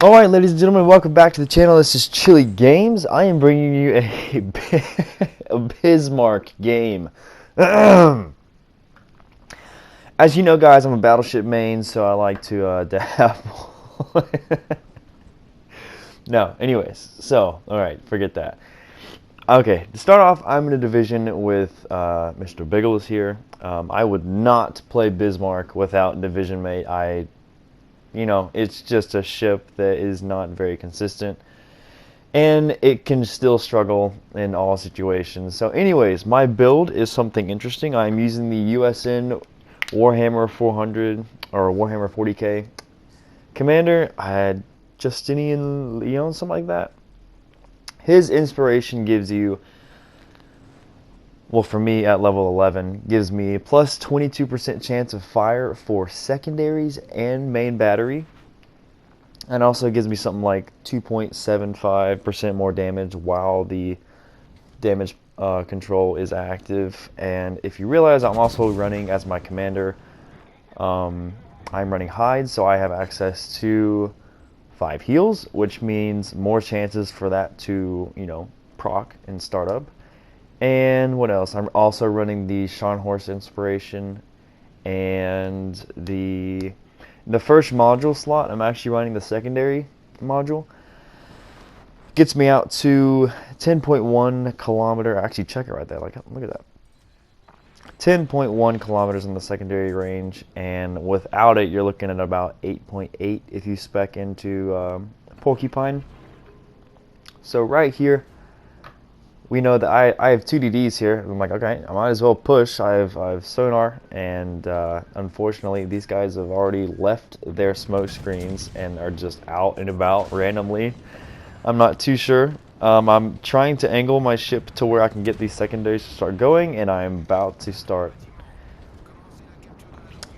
Alright, ladies and gentlemen, welcome back to the channel. This is Chili Games. I am bringing you a Bismarck game. As you know, guys, I'm a Battleship main, so I like to dabble. No, anyways, so, alright, forget that. Okay, to start off, I'm in a division with Mr. Biggles here. I would not play Bismarck without division mate. It's just a ship that is not very consistent, and it can still struggle in all situations. So anyways, my build is something interesting. I'm using the USN Warhammer 400 or Warhammer 40k commander. I had Justinian Leon, something like that. His inspiration gives you, well, for me at level 11, gives me plus 22% chance of fire for secondaries and main battery. And also gives me something like 2.75% more damage while the damage control is active. And if you realize, I'm also running as my commander, I'm running Hyde, so I have access to 5 heals, which means more chances for that to, proc and start up. And what else? I'm also running the Scharnhorst inspiration, and the first module slot, I'm actually running the secondary module. Gets me out to 10.1 kilometer. Actually, check it right there. Like, look at that. 10.1 kilometers in the secondary range, and without it, you're looking at about 8.8 if you spec into Porcupine. So right here, we know that I have 2 DDs here. I'm like, okay, I might as well push. I have sonar, and unfortunately, these guys have already left their smoke screens and are just out and about randomly. I'm not too sure. I'm trying to angle my ship to where I can get these secondaries to start going, and I'm about to start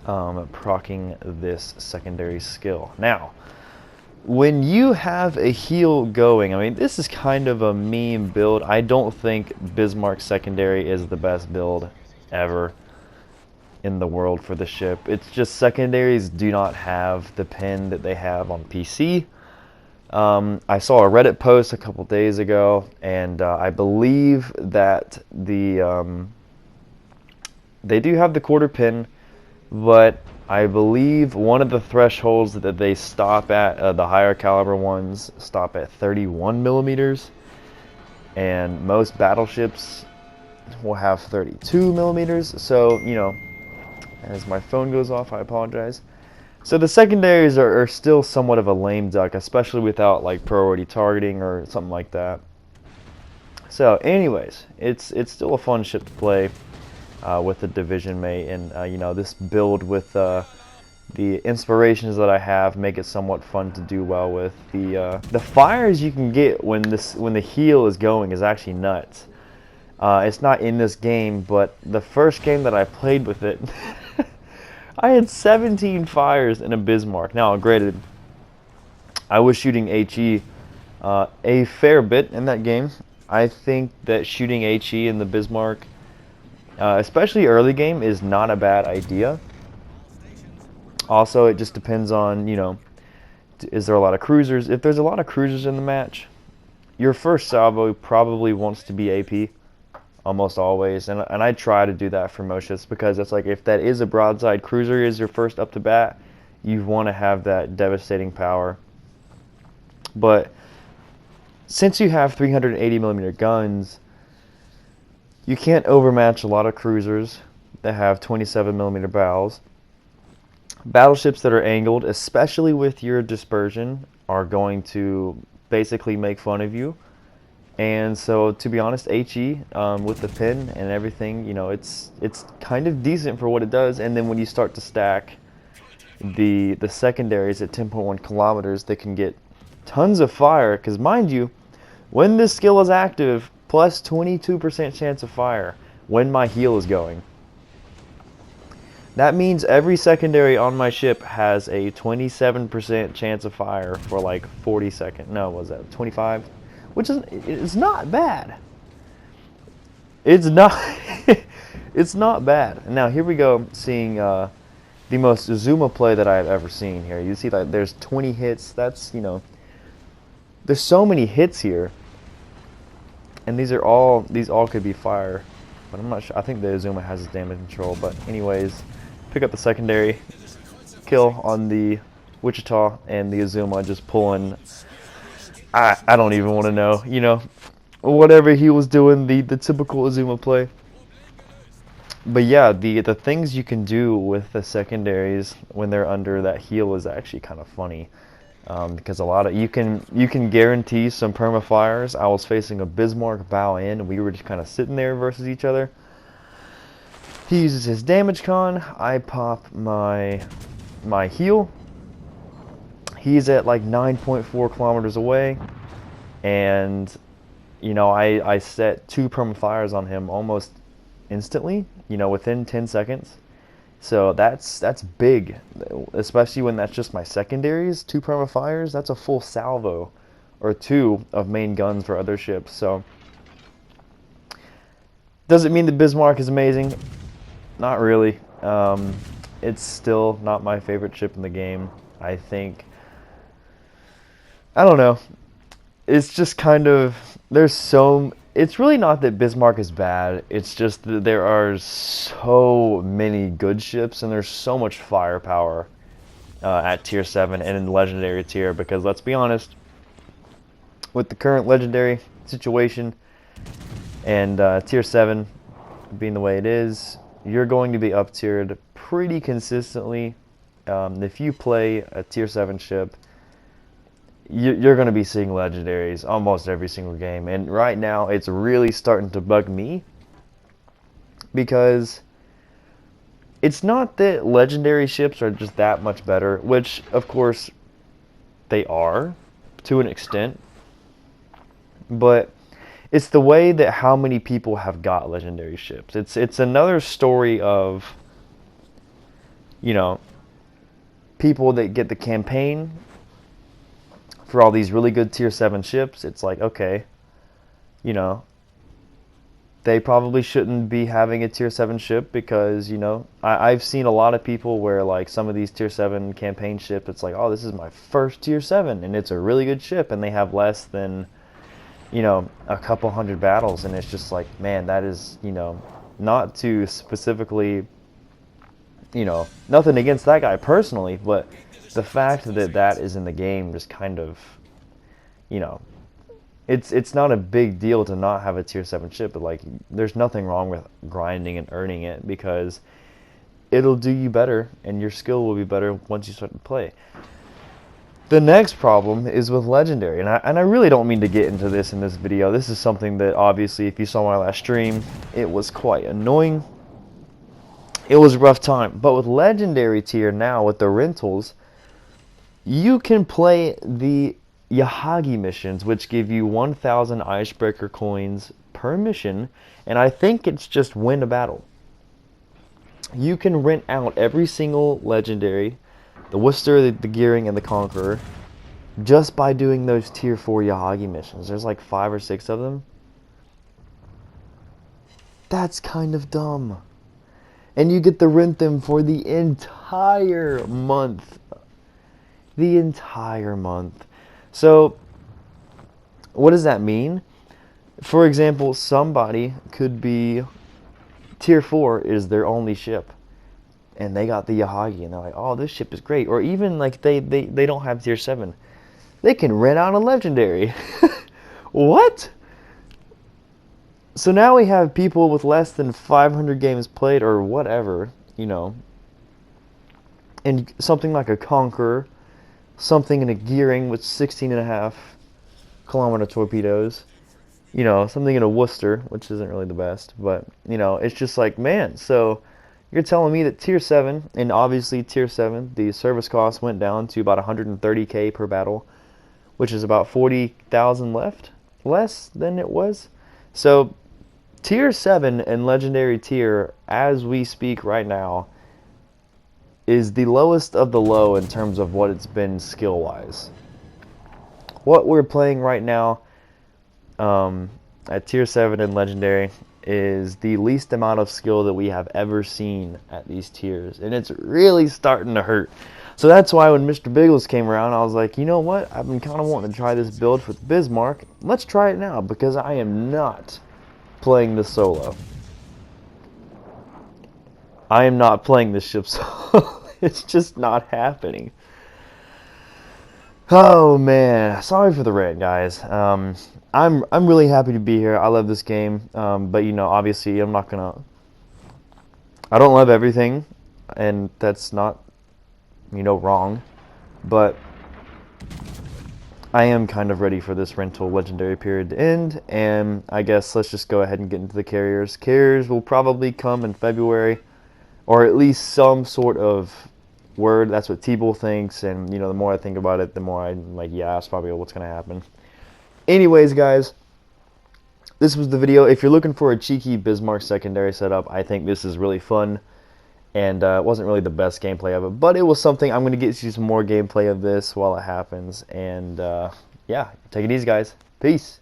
proccing this secondary skill. Now, when you have a heal going, I mean, this is kind of a meme build. I don't think Bismarck secondary is the best build ever in the world for the ship. It's just secondaries do not have the pin that they have on PC. I saw a Reddit post a couple days ago, and I believe that they do have the quarter pin, but I believe one of the thresholds that they stop at, the higher caliber ones, stop at 31 millimeters, and most battleships will have 32 millimeters. So, as my phone goes off, I apologize. So the secondaries are still somewhat of a lame duck, especially without like priority targeting or something like that. So, anyways, it's still a fun ship to play with the division mate, and this build with the inspirations that I have make it somewhat fun to do well with. The fires you can get when the heal is going is actually nuts. It's not in this game, but the first game that I played with it, I had 17 fires in a Bismarck. Now, granted, I was shooting HE a fair bit in that game. I think that shooting HE in the Bismarck, especially early game, is not a bad idea. Also, it just depends on, is there a lot of cruisers? If there's a lot of cruisers in the match, your first salvo probably wants to be AP, almost always. And I try to do that for most ships, because it's like, if that is a broadside cruiser is your first up to bat, you want to have that devastating power. But since you have 380 millimeter guns, you can't overmatch a lot of cruisers that have 27 millimeter bows. Battleships that are angled, especially with your dispersion, are going to basically make fun of you. And so, to be honest, HE with the pin and everything, it's kind of decent for what it does. And then when you start to stack the secondaries at 10.1 kilometers, they can get tons of fire. Because mind you, when this skill is active, plus 22% chance of fire when my heal is going. That means every secondary on my ship has a 27% chance of fire for like 40 seconds. No, what was that 25? Which is not bad. It's not it's not bad. Now here we go, seeing the most Azuma play that I've ever seen here. You see that there's 20 hits. That's, there's so many hits here. And these all could be fire. But I'm not sure. I think the Azuma has his damage control. But anyways, pick up the secondary. Kill on the Wichita, and the Azuma just pulling. I don't even want to know. Whatever he was doing, the typical Azuma play. But yeah, the things you can do with the secondaries when they're under that heal is actually kind of funny, because a lot of you can guarantee some perma fires. I was facing a Bismarck bow in, and we were just kind of sitting there versus each other. He uses his damage con. I pop my heal. He's at like 9.4 kilometers away, and I set 2 perma fires on him almost instantly, within 10 seconds. So that's big, especially when that's just my secondaries. 2 perma fires, that's a full salvo or 2 of main guns for other ships. So does it mean that Bismarck is amazing? Not really. It's still not my favorite ship in the game. I think, I don't know, it's just kind of, it's really not that Bismarck is bad, it's just that there are so many good ships, and there's so much firepower at tier 7 and in the legendary tier, because let's be honest, with the current legendary situation and tier 7 being the way it is, you're going to be up tiered pretty consistently. If you play a tier 7 ship, you're going to be seeing legendaries almost every single game. And right now, it's really starting to bug me, because it's not that legendary ships are just that much better, which, of course, they are, to an extent. But it's the way that how many people have got legendary ships. It's another story of, people that get the campaign for all these really good tier 7 ships. It's like, okay, they probably shouldn't be having a tier 7 ship, because, I've seen a lot of people where, like, some of these tier 7 campaign ships, it's like, oh, this is my first tier 7, and it's a really good ship, and they have less than, a couple hundred battles, and it's just like, man, that is, not to specifically, nothing against that guy personally, but the fact that that is in the game just kind of, it's not a big deal to not have a tier 7 ship, but like, there's nothing wrong with grinding and earning it, because it'll do you better, and your skill will be better once you start to play. The next problem is with legendary, and I really don't mean to get into this in this video. This is something that, obviously, if you saw my last stream, it was quite annoying. It was a rough time. But with legendary tier now, with the rentals, you can play the Yahagi missions, which give you 1,000 icebreaker coins per mission, and I think it's just win a battle. You can rent out every single legendary, the Worcester, the Gearing, and the Conqueror, just by doing those tier 4 Yahagi missions. There's like 5 or 6 of them. That's kind of dumb. And you get to rent them for the entire month. The entire month. So, what does that mean? For example, somebody could be tier 4 is their only ship, and they got the Yahagi, and they're like, oh, this ship is great. Or even like they don't have tier 7. They can rent out a legendary. What? So now we have people with less than 500 games played or whatever, and something like a Conqueror, something in a Gearing with 16.5 kilometer torpedoes, something in a Worcester, which isn't really the best, but, it's just like, man, so you're telling me that tier 7, and obviously tier 7, the service cost went down to about 130k per battle, which is about 40,000 less than it was. So tier 7 and legendary tier, as we speak right now, is the lowest of the low in terms of what it's been skill-wise. What we're playing right now at tier 7 and legendary is the least amount of skill that we have ever seen at these tiers, and it's really starting to hurt. So that's why when Mr. Biggles came around, I was like, you know what? I've been kind of wanting to try this build with Bismarck. Let's try it now, because I am not playing this solo. I am not playing this ship solo. It's just not happening. Oh man, sorry for the rant, guys. I'm really happy to be here. I love this game, but you know, obviously, I don't love everything, and that's not, you know, wrong. But I am kind of ready for this rental legendary period to end, and I guess let's just go ahead and get into the carriers. Carriers will probably come in February, or at least some sort of word. That's what T-Bull thinks, and you know, the more I think about it, the more I'm like, yeah, that's probably what's gonna happen. Anyways, guys, this was the video. If you're looking for a cheeky Bismarck secondary setup, I think this is really fun, and it wasn't really the best gameplay of it, but it was something. I'm gonna get you some more gameplay of this while it happens, and yeah, take it easy, guys. Peace.